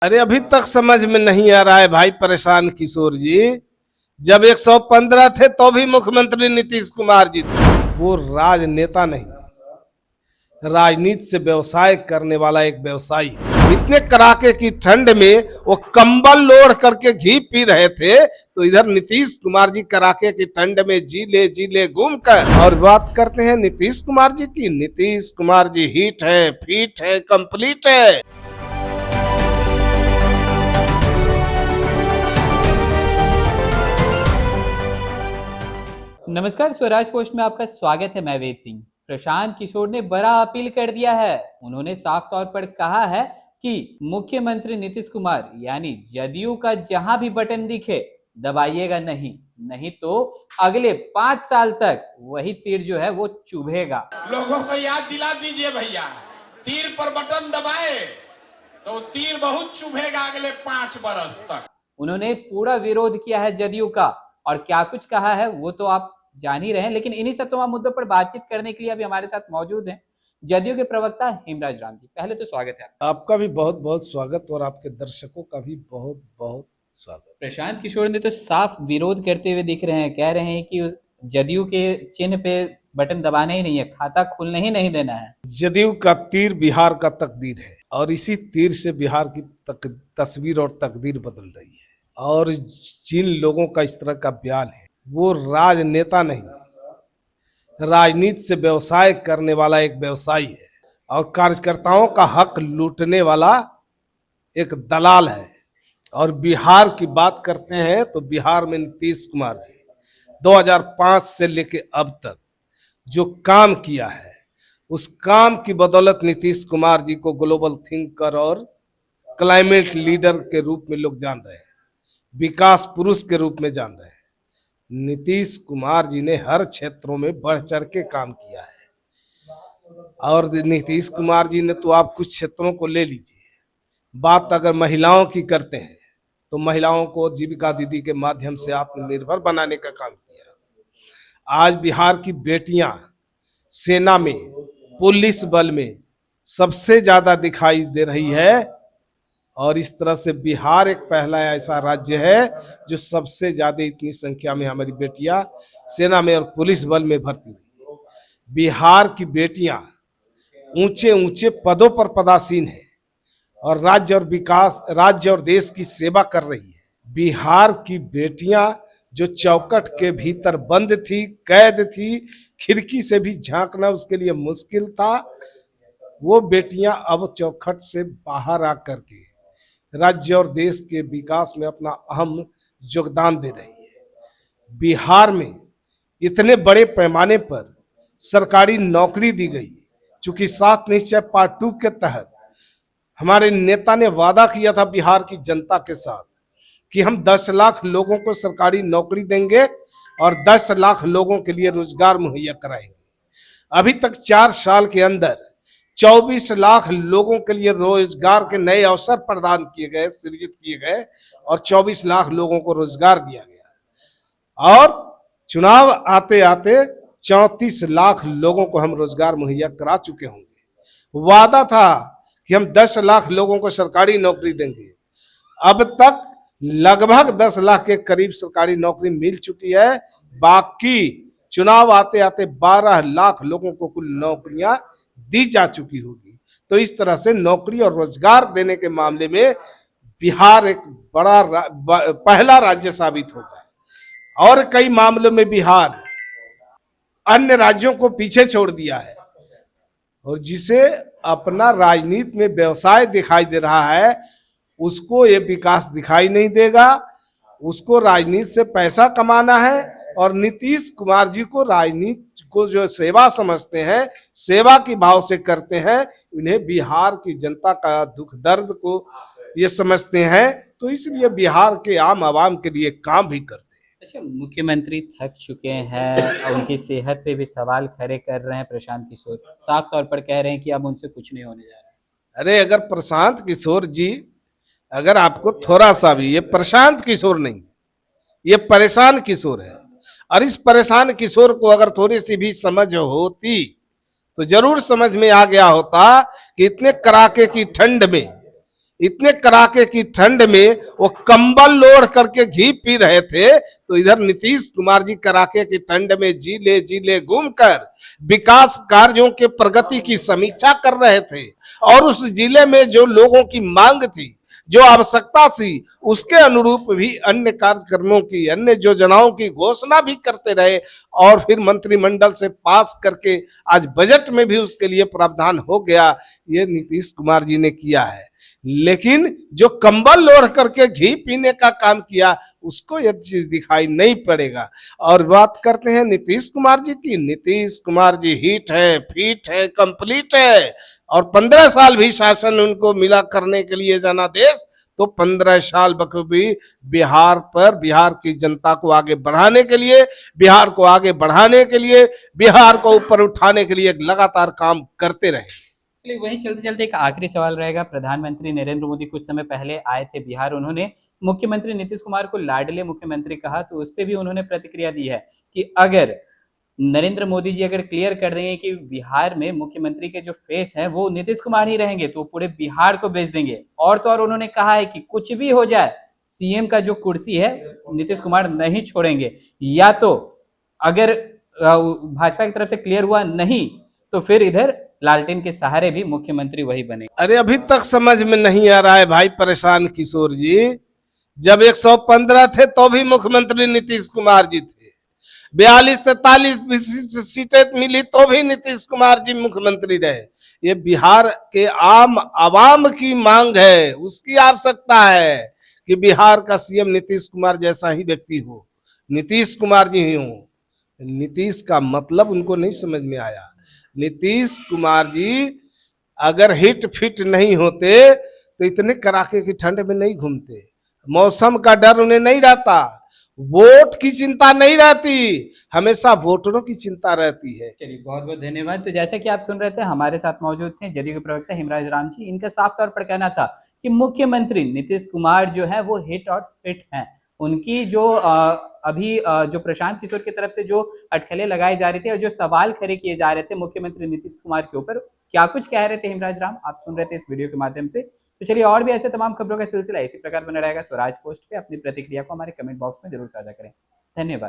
अरे अभी तक समझ में नहीं आ रहा है भाई परेशान किशोर जी। जब 115 थे तो भी मुख्यमंत्री नीतीश कुमार जी थे। वो राजनेता नहीं, राजनीति से व्यवसाय करने वाला एक व्यवसायी है। इतने कड़ाके की ठंड में वो कंबल ओढ़ करके घी पी रहे थे, तो इधर नीतीश कुमार जी कड़ाके की ठंड में जी ले घूम कर और बात करते हैं नीतीश कुमार जी की। नीतीश कुमार जी हिट है, फिट है, कंप्लीट है। नमस्कार, स्वराज पोस्ट में आपका स्वागत है। मैं वेद सिंह। प्रशांत किशोर ने बड़ा अपील कर दिया है। उन्होंने साफ तौर पर कहा है कि मुख्यमंत्री नीतीश कुमार यानी जदयू का जहां भी बटन दिखे दबाइएगा नहीं तो अगले 5 साल तक वही तीर जो है वो चुभेगा। लोगों को याद दिला दीजिए भैया, तीर पर बटन दबाए तो तीर बहुत चुभेगा अगले 5 बरस तक। उन्होंने पूरा विरोध किया है जदयू का, और क्या कुछ कहा है वो तो आप जान ही रहे हैं। लेकिन इन्हीं सब तमाम मुद्दों पर बातचीत करने के लिए अभी हमारे साथ मौजूद हैं जदयू के प्रवक्ता हेमराज राम जी। पहले तो स्वागत है आपका भी बहुत बहुत स्वागत और आपके दर्शकों का भी बहुत बहुत स्वागत। प्रशांत किशोर ने तो साफ विरोध करते हुए दिख रहे हैं, कह रहे हैं कि जदयू के चिन्ह पे बटन दबाना ही नहीं है, खाता खोलने ही नहीं देना है। जदयू का तीर बिहार का तकदीर है और इसी तीर से बिहार की तस्वीर और तकदीर बदल रही है। और जिन लोगों का इस तरह का बयान है वो राजनेता नहीं, राजनीति से व्यवसाय करने वाला एक व्यवसायी है और कार्यकर्ताओं का हक लूटने वाला एक दलाल है। और बिहार की बात करते हैं तो बिहार में नीतीश कुमार जी 2005 से लेकर अब तक जो काम किया है, उस काम की बदौलत नीतीश कुमार जी को ग्लोबल थिंकर और क्लाइमेट लीडर के रूप में लोग जान रहे हैं, विकास पुरुष के रूप में जान रहे हैं। नीतीश कुमार जी ने हर क्षेत्रों में बढ़ चढ़ के काम किया है। और नीतीश कुमार जी ने तो आप कुछ क्षेत्रों को ले लीजिए, बात अगर महिलाओं की करते हैं तो महिलाओं को जीविका दीदी के माध्यम से आत्मनिर्भर बनाने का काम किया। आज बिहार की बेटियां सेना में, पुलिस बल में सबसे ज्यादा दिखाई दे रही है। और इस तरह से बिहार एक पहला ऐसा राज्य है जो सबसे ज्यादा इतनी संख्या में हमारी बेटियां सेना में और पुलिस बल में भर्ती हुई। बिहार की बेटियां ऊंचे ऊंचे पदों पर पदासीन है और राज्य और देश की सेवा कर रही है। बिहार की बेटियां जो चौखट के भीतर बंद थी, कैद थी, खिड़की से भी झांकना उसके लिए मुश्किल था, वो बेटियां अब चौखट से बाहर आकर के राज्य और देश के विकास में अपना अहम योगदान दे रही है। बिहार में इतने बड़े पैमाने पर सरकारी नौकरी दी गई, चूंकि 7 निश्चय पार्ट 2 के तहत हमारे नेता ने वादा किया था बिहार की जनता के साथ कि हम 10 लाख लोगों को सरकारी नौकरी देंगे और 10 लाख लोगों के लिए रोजगार मुहैया कराएंगे। अभी तक 4 साल के अंदर 24 लाख लोगों के लिए रोजगार के नए अवसर प्रदान किए गए, सृजित किए गए और 24 लाख लोगों को रोजगार दिया गया। और चुनाव आते आते 34 लाख लोगों को हम रोजगार मुहैया करा चुके होंगे। वादा था कि हम 10 लाख लोगों को सरकारी नौकरी देंगे। अब तक लगभग 10 लाख के करीब सरकारी नौकरी मिल चुकी है। बाकी चुनाव आते आते 12 लाख लोगों को कुल नौकरियां दी जा चुकी होगी। तो इस तरह से नौकरी और रोजगार देने के मामले में बिहार एक बड़ा पहला राज्य साबित होगा। और कई मामलों में बिहार अन्य राज्यों को पीछे छोड़ दिया है और जिसे अपना राजनीति में व्यवसाय दिखाई दे रहा है उसको ये विकास दिखाई नहीं देगा। उसको राजनीति से पैसा कमाना है और नीतीश कुमार जी को राजनीति को जो सेवा समझते हैं, सेवा की भाव से करते हैं, उन्हें बिहार की जनता का दुख दर्द को ये समझते हैं, तो इसलिए बिहार के आम आवाम के लिए काम भी करते हैं। अच्छा, मुख्यमंत्री थक चुके हैं और उनकी सेहत पे भी सवाल खड़े कर रहे हैं प्रशांत किशोर। साफ तौर पर कह रहे हैं कि अब उनसे कुछ नहीं होने जा रहा। अरे अगर प्रशांत किशोर जी, अगर आपको थोड़ा सा भी, ये प्रशांत किशोर नहीं है, ये परेशान किशोर है। और इस परेशान किशोर को अगर थोड़ी सी भी समझ होती तो जरूर समझ में आ गया होता कि इतने कड़ाके की ठंड में इतने कड़ाके की ठंड में वो कंबल ओढ़ करके घी पी रहे थे, तो इधर नीतीश कुमार जी कड़ाके की ठंड में जिले घूमकर विकास कार्यों के प्रगति की समीक्षा कर रहे थे और उस जिले में जो लोगों की मांग थी, जो आवश्यकता थी, उसके अनुरूप भी अन्य कार्यक्रमों की, अन्य योजनाओं की घोषणा भी करते रहे और फिर मंत्रिमंडल से पास करके आज बजट में भी उसके लिए प्रावधान हो गया। ये नीतीश कुमार जी ने किया है। लेकिन जो कंबल ओढ़ करके घी पीने का काम किया, उसको यह चीज दिखाई नहीं पड़ेगा। और बात करते हैं नीतीश कुमार जी की। नीतीश कुमार जी हिट है, फिट है, कंप्लीट है और 15 साल भी शासन उनको मिला करने के लिए जनादेश, तो 15 साल बखूबी बिहार पर, बिहार की जनता को आगे बढ़ाने के लिए, बिहार को आगे बढ़ाने के लिए, बिहार को ऊपर उठाने के लिए लगातार काम करते रहे। चलिए वहीं चलते चलते एक आखिरी सवाल रहेगा। प्रधानमंत्री नरेंद्र मोदी कुछ समय पहले आए थे बिहार, उन्होंने मुख्यमंत्री नीतीश कुमार को लाडले मुख्यमंत्री कहा, तो उस पर भी उन्होंने प्रतिक्रिया दी है कि अगर नरेंद्र मोदी जी अगर क्लियर कर देंगे कि बिहार में मुख्यमंत्री के जो फेस है वो नीतीश कुमार ही रहेंगे, तो पूरे बिहार को बेच देंगे। और तो और उन्होंने कहा है कि कुछ भी हो जाए, सीएम का जो कुर्सी है नीतीश कुमार नहीं छोड़ेंगे, या तो अगर भाजपा की तरफ से क्लियर हुआ नहीं तो फिर इधर लालटेन के सहारे भी मुख्यमंत्री वही बने। अरे अभी तक समझ में नहीं आ रहा है भाई परेशान किशोर जी। जब 115 थे तो भी मुख्यमंत्री नीतीश कुमार जी थे, 42-43 सीटें मिली तो भी नीतीश कुमार जी मुख्यमंत्री रहे। ये बिहार के आम आवाम की मांग है, उसकी आवश्यकता है कि बिहार का सीएम नीतीश कुमार जैसा ही व्यक्ति हो, नीतीश कुमार जी ही हो। नीतीश का मतलब उनको नहीं समझ में आया। नीतीश कुमार जी अगर हिट फिट नहीं होते तो इतने कड़ाके की ठंड में नहीं घूमते, मौसम का डर उन्हें नहीं रहता, वोट की चिंता नहीं रहती, हमेशा वोटरों की चिंता रहती है। चलिए बहुत बहुत धन्यवाद। तो जैसा कि आप सुन रहे थे, हमारे साथ मौजूद थे जदयू के प्रवक्ता हिमराज राम जी। इनका साफ तौर पर कहना था कि मुख्यमंत्री नीतीश कुमार जो है वो हिट और फिट हैं। उनकी जो अभी जो प्रशांत किशोर की तरफ से जो अटकलें लगाई जा रही थी और जो सवाल खड़े किए जा रहे थे मुख्यमंत्री नीतीश कुमार के ऊपर, क्या कुछ कह रहे थे हिमराज राम, आप सुन रहे थे इस वीडियो के माध्यम से। तो चलिए और भी ऐसे तमाम खबरों का सिलसिला इसी प्रकार बना रहेगा। स्वराज पोस्ट पे अपनी प्रतिक्रिया को हमारे कमेंट बॉक्स में जरूर साझा करें। धन्यवाद।